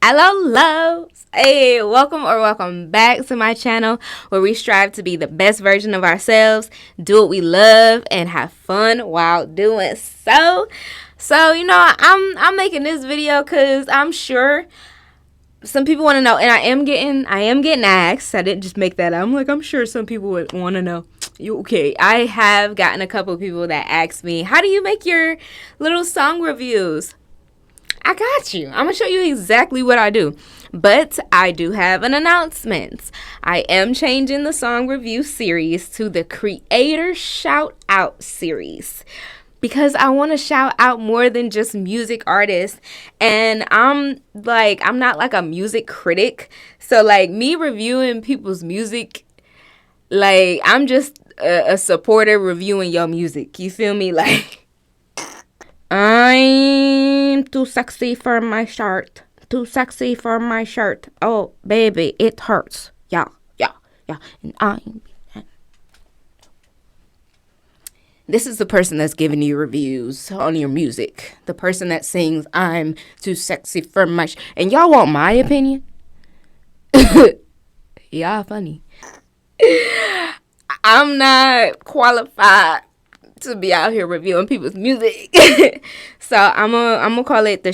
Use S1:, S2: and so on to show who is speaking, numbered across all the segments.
S1: Hello, loves. Hey, welcome back to my channel where we strive to be the best version of ourselves, do what we love, and have fun while doing so. I'm making this video because I'm sure some people want to know, and I am getting asked. I didn't just make that up. I'm sure some people would want to know. Okay, I have gotten a couple of people that ask me, how do you make your little song reviews? I got you. I'm going to show you exactly what I do. But I do have an announcement. I am changing the song review series to the Creator Shout Out series, because I want to shout out more than just music artists. And I'm not like a music critic. So like me reviewing people's music, like I'm just a supporter reviewing your music. You feel me? Like, I'm too sexy for my shirt. Too sexy for my shirt. Oh, baby, it hurts. Yeah. And this is the person that's giving you reviews on your music. The person that sings, I'm too sexy for my shirt. And y'all want my opinion? Y'all funny. I'm not qualified to be out here reviewing people's music. So I'm gonna call it the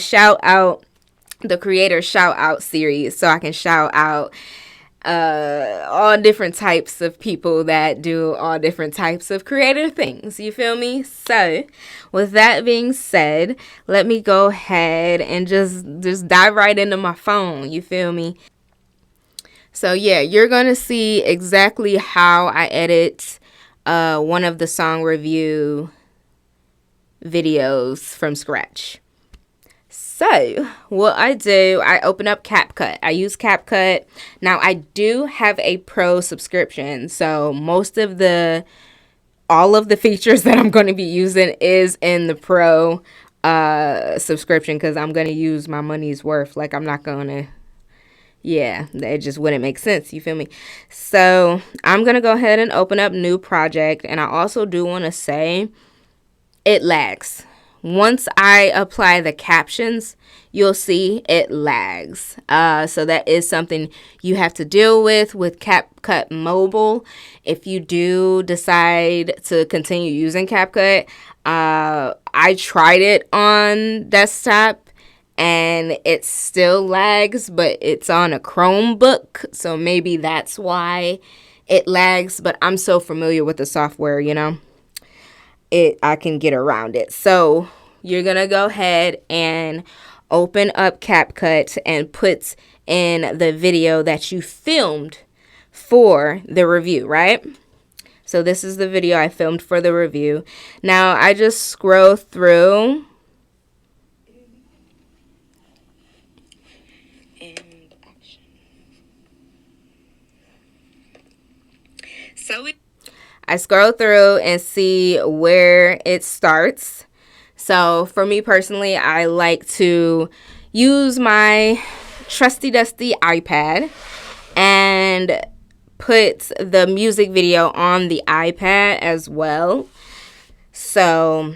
S1: Creator Shout Out series, so I can shout out all different types of people that do all different types of creative things. You feel me? So with that being said, let me go ahead and just dive right into my phone. You feel me? So yeah, you're gonna see exactly how I edit one of the song review videos from scratch. So what I do, I open up CapCut. I use CapCut. Now I do have a pro subscription, so all of the features that I'm going to be using is in the pro subscription, because I'm going to use my money's worth. Like, I'm not going to, yeah, it just wouldn't make sense. You feel me? So I'm going to go ahead and open up new project. And I also do want to say it lags. Once I apply the captions, you'll see it lags. So that is something you have to deal with CapCut Mobile. If you do decide to continue using CapCut, I tried it on desktop and it still lags, but it's on a Chromebook, so maybe that's why it lags. But I'm so familiar with the software, I can get around it. So you're gonna go ahead and open up CapCut and put in the video that you filmed for the review, right? So this is the video I filmed for the review. Now I just scroll through. I scroll through and see where it starts. So for me personally, I like to use my trusty dusty iPad and put the music video on the iPad as well. So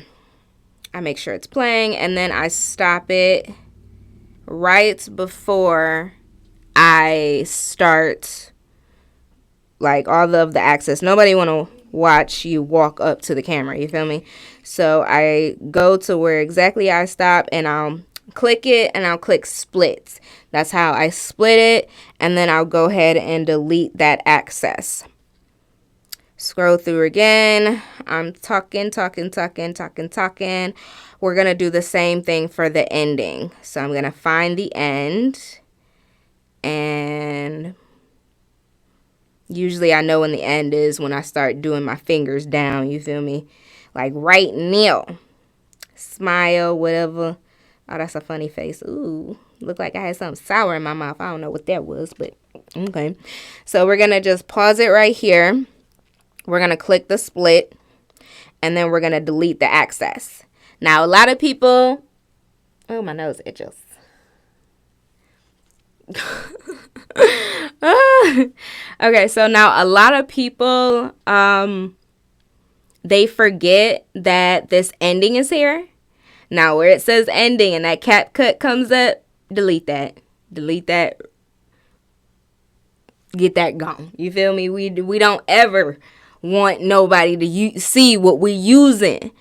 S1: I make sure it's playing, and then I stop it right before I start like all of the access. Nobody want to watch you walk up to the camera, you feel me? So I go to where exactly I stop, and I'll click it, and I'll click split. That's how I split it, and then I'll go ahead and delete that access. Scroll through again. I'm talking. We're gonna do the same thing for the ending. So I'm gonna find the end, and usually I know when the end is when I start doing my fingers down, you feel me? Like right now. Smile, whatever. Oh, that's a funny face. Ooh, looked like I had something sour in my mouth. I don't know what that was, but okay. So we're going to just pause it right here. We're going to click the split, and then we're going to delete the access. Now, a lot of people, oh, my nose itches. Okay, so now a lot of people they forget that this ending is here. Now where it says ending and that CapCut comes up, delete that. delete that, get that gone. You feel me? We don't ever want nobody to see what we using,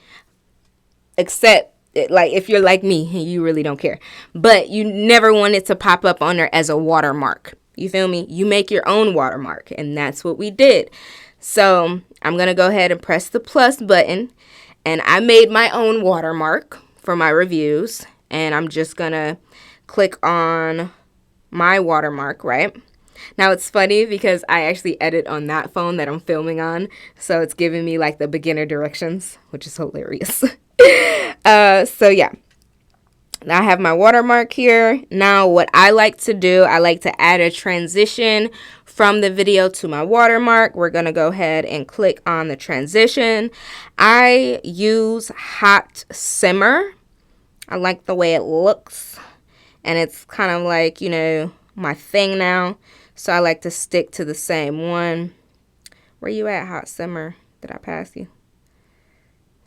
S1: except like if you're like me and you really don't care. But you never want it to pop up on there as a watermark. You feel me? You make your own watermark, and that's what we did. So I'm gonna go ahead and press the plus button, and I made my own watermark for my reviews, and I'm just gonna click on my watermark, right? Now it's funny because I actually edit on that phone that I'm filming on, so it's giving me like the beginner directions, which is hilarious. So yeah, now I have my watermark here. Now what I like to do, I like to add a transition from the video to my watermark. We're gonna go ahead and click on the transition. I use Hot Simmer. I like the way it looks, and it's kind of like, you know, my thing now. So I like to stick to the same one. Where you at, Hot Simmer? Did I pass you?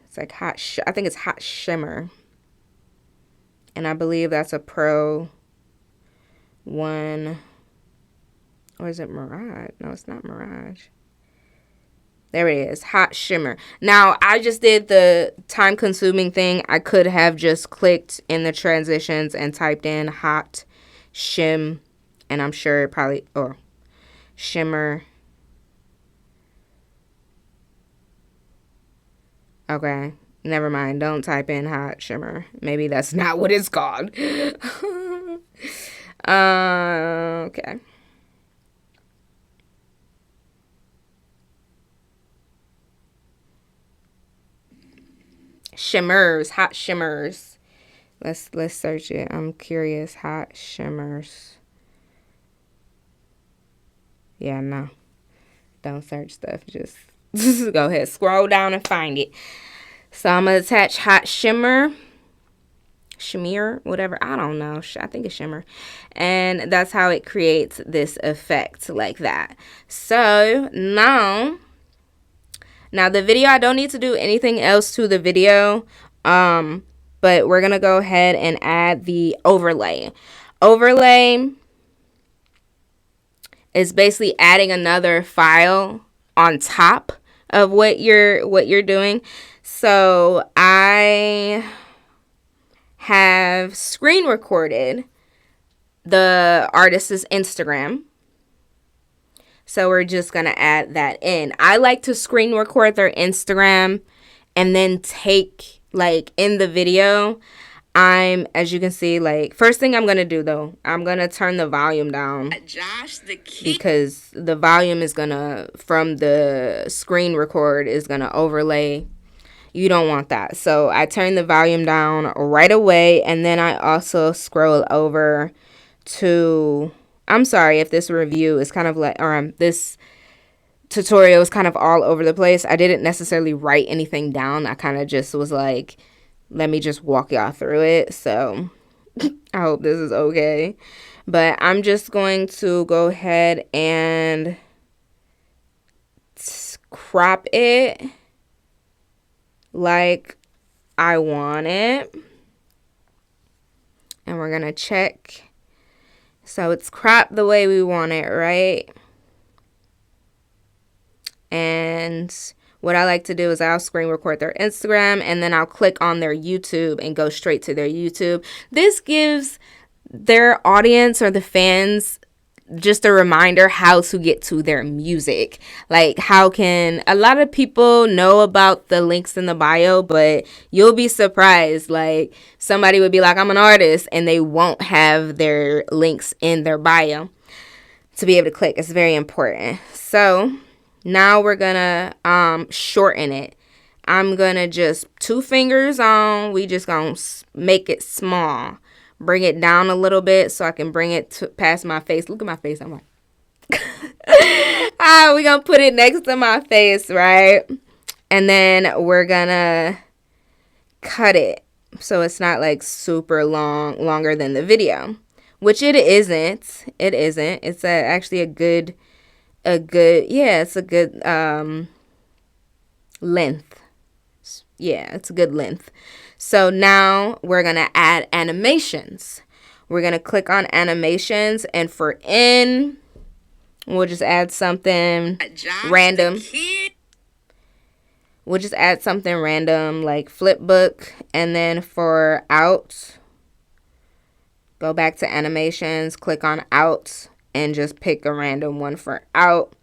S1: It's like I think it's Hot Shimmer. And I believe that's a Pro 1. Or is it Mirage? No, it's not Mirage. There it is, Hot Shimmer. Now, I just did the time-consuming thing. I could have just clicked in the transitions and typed in Hot Shim, and I'm sure it probably, or Shimmer. Okay, never mind. Don't type in Hot Shimmer. Maybe that's not what it's called. Okay. Shimmers, Hot Shimmers. Let's search it. I'm curious. Hot Shimmers. Yeah, no. Don't search stuff. Just go ahead. Scroll down and find it. So I'm going to attach Hot Shimmer. Shimmer, whatever. I don't know. I think it's Shimmer. And that's how it creates this effect like that. So now the video, I don't need to do anything else to the video. But we're going to go ahead and add the overlay. Overlay is basically adding another file on top of what you're doing. So I have screen recorded the artist's Instagram. So we're just going to add that in. I like to screen record their Instagram and then take, like, in the video, as you can see, like, first thing I'm going to do, though, I'm going to turn the volume down. Josh the Kid. Because the volume is going to, from the screen record, is going to overlay. You don't want that. So I turn the volume down right away, and then I also scroll over to, I'm sorry if this review is kind of like, or this tutorial is kind of all over the place. I didn't necessarily write anything down. I kind of just was like, let me just walk y'all through it. So I hope this is okay. But I'm just going to go ahead and crop it like I want it. And we're going to check. So it's cropped the way we want it, right? And what I like to do is I'll screen record their Instagram, and then I'll click on their YouTube and go straight to their YouTube. This gives their audience or the fans just a reminder how to get to their music. Like, how can a lot of people know about the links in the bio, but you'll be surprised. Like, somebody would be like, I'm an artist, and they won't have their links in their bio to be able to click. It's very important. So now we're gonna shorten it. I'm gonna just 2 fingers on. We just gonna make it small. Bring it down a little bit so I can bring it past my face. Look at my face. I'm like, we're going to put it next to my face, right? And then we're going to cut it so it's not like super longer than the video, which it isn't. It isn't. It's actually a good, yeah, it's a good length. Yeah, it's a good length. So now we're going to add animations. We're going to click on animations, and for in, we'll just add something random. We'll just add something random like flipbook. And then for out, go back to animations, click on out, and just pick a random one for out.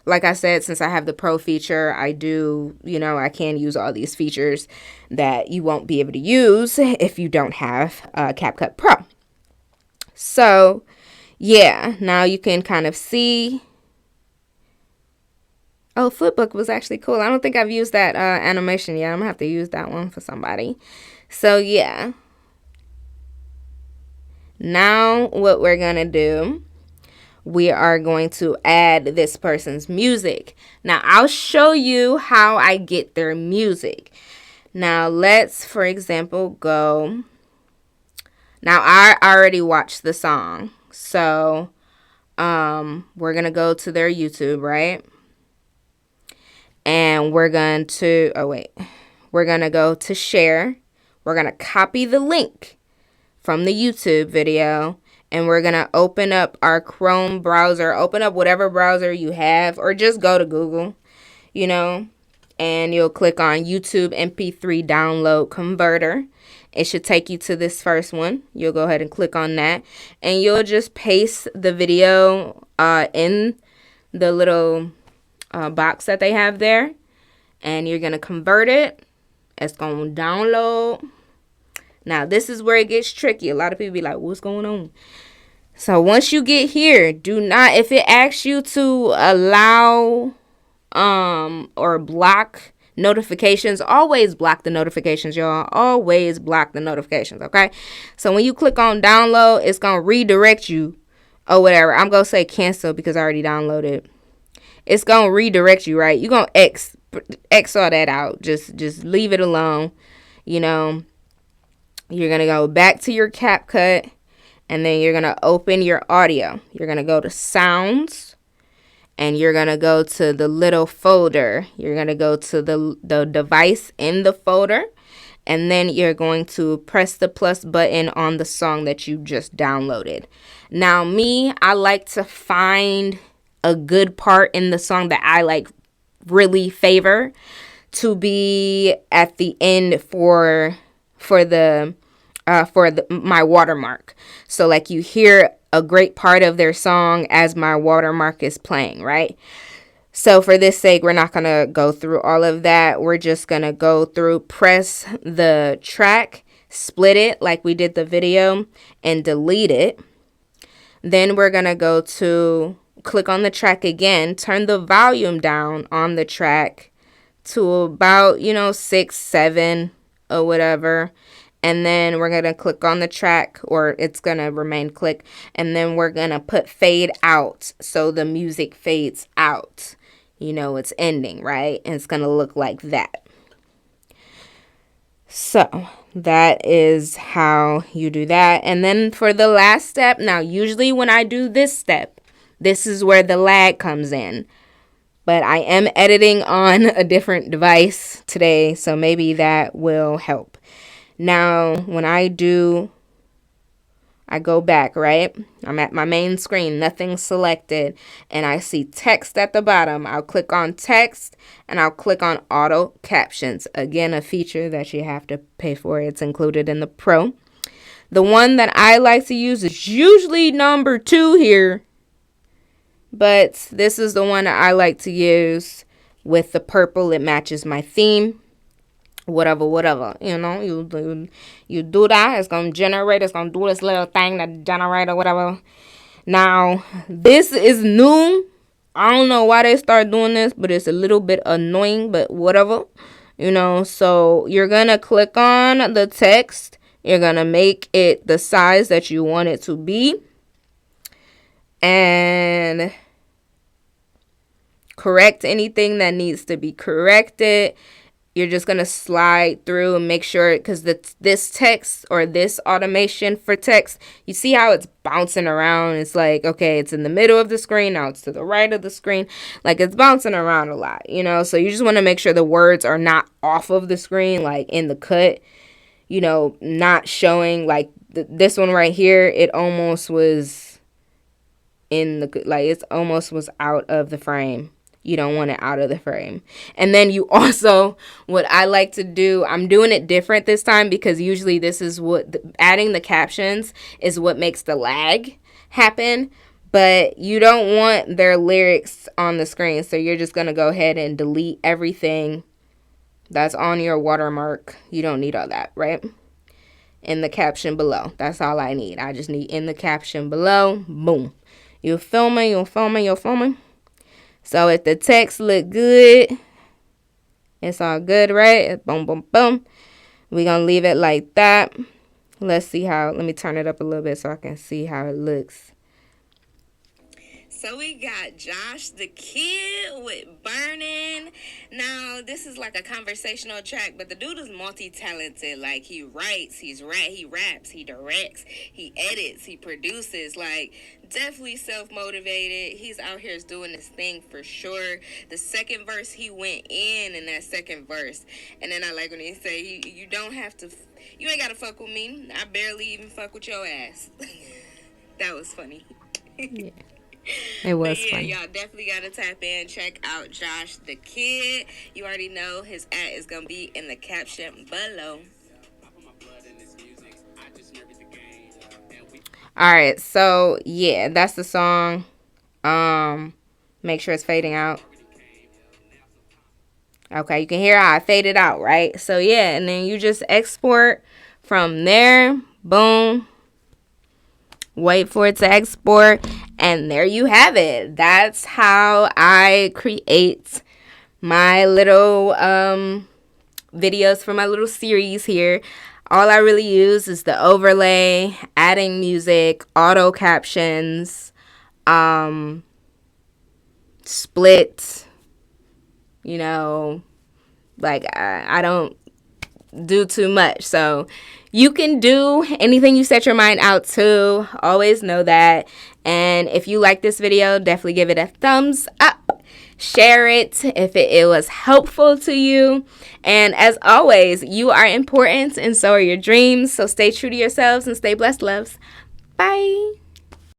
S1: Like I said, since I have the Pro feature, I do, I can use all these features that you won't be able to use if you don't have CapCut Pro. So, yeah, now you can kind of see. Oh, Flipbook was actually cool. I don't think I've used that animation yet. I'm going to have to use that one for somebody. So, yeah. Now, what we're going to do, we are going to add this person's music. Now, I'll show you how I get their music. Now, let's, for example, go. Now, I already watched the song. So, we're going to go to their YouTube, right? And we're going to, we're going to go to share. We're going to copy the link from the YouTube video. And we're going to open up our Chrome browser. Open up whatever browser you have. Or just go to Google, And you'll click on YouTube MP3 Download Converter. It should take you to this first one. You'll go ahead and click on that. And you'll just paste the video in the little box that they have there. And you're going to convert it. It's going to download. Now, this is where it gets tricky. A lot of people be like, what's going on? So, once you get here, do not, if it asks you to allow or block notifications, always block the notifications, y'all. Always block the notifications, okay? So, when you click on download, it's going to redirect you or whatever. I'm going to say cancel because I already downloaded. It's going to redirect you, right? You're going to X all that out. Just leave it alone, You're going to go back to your CapCut, and then you're going to open your audio. You're going to go to sounds, and you're going to go to the little folder. You're going to go to the device in the folder, and then you're going to press the plus button on the song that you just downloaded. Now, I like to find a good part in the song that I really favor to be at the end for my watermark. So you hear a great part of their song as my watermark is playing, right? So for this sake, we're not going to go through all of that. We're just going to go through, press the track, split it like we did the video, and delete it. Then we're going to go to click on the track again, turn the volume down on the track to about, 6, 7 or whatever. And then we're going to click on the track, or it's going to remain click. And then we're going to put fade out. So the music fades out. It's ending, right? And it's going to look like that. So that is how you do that. And then for the last step, now usually when I do this step, this is where the lag comes in. But I am editing on a different device today, so maybe that will help. Now, when I go back, right? I'm at my main screen, nothing selected, and I see text at the bottom. I'll click on text, and I'll click on auto captions. Again, a feature that you have to pay for. It's included in the Pro. The one that I like to use is usually number 2 here. But this is the one that I like to use with the purple. It matches my theme. Whatever. You do that. It's going to generate. It's going to do this little thing that generate or whatever. Now, this is new. I don't know why they start doing this, but it's a little bit annoying, but whatever. So you're going to click on the text. You're going to make it the size that you want it to be. And correct anything that needs to be corrected. You're just going to slide through and make sure, because this text or this automation for text, you see how it's bouncing around. It's like, okay, it's in the middle of the screen. Now it's to the right of the screen. It's bouncing around a lot, So you just want to make sure the words are not off of the screen, in the cut. not showing like this one right here. It almost was it almost was out of the frame. You don't want it out of the frame. And then you also, what I like to do, I'm doing it different this time because usually this is adding the captions is what makes the lag happen. But you don't want their lyrics on the screen. So you're just going to go ahead and delete everything that's on your watermark. You don't need all that, right? In the caption below. That's all I need. I just need in the caption below. Boom. You filming. So if the text look good, it's all good, right? Boom, boom, boom. We're going to leave it like that. Let's see let me turn it up a little bit so I can see how it looks. So we got Josh the Kid with Burning. Now, this is like a conversational track, but the dude is multi-talented. Like, he writes, he raps, he directs, he edits, he produces. Like, definitely self-motivated. He's out here doing this thing for sure. The second verse, he went in that second verse. And then I like when he say, you don't have to, you ain't got to fuck with me. I barely even fuck with your ass. That was funny. Yeah. It was funny. Y'all definitely gotta tap in, check out Josh the Kid. You already know his ad is gonna be in the caption below. Alright, so yeah, that's the song. Make sure it's fading out. Okay, you can hear how I faded out, right? So yeah, and then you just export from there. Boom. Wait for it to export, and there you have it. That's how I create my little videos for my little series here. All I really use is the overlay, adding music, auto captions, split, like I don't do too much. So you can do anything you set your mind out to. Always know that. And if you like this video, definitely give it a thumbs up. Share it if it was helpful to you. And as always, you are important and so are your dreams. So stay true to yourselves and stay blessed, loves. Bye.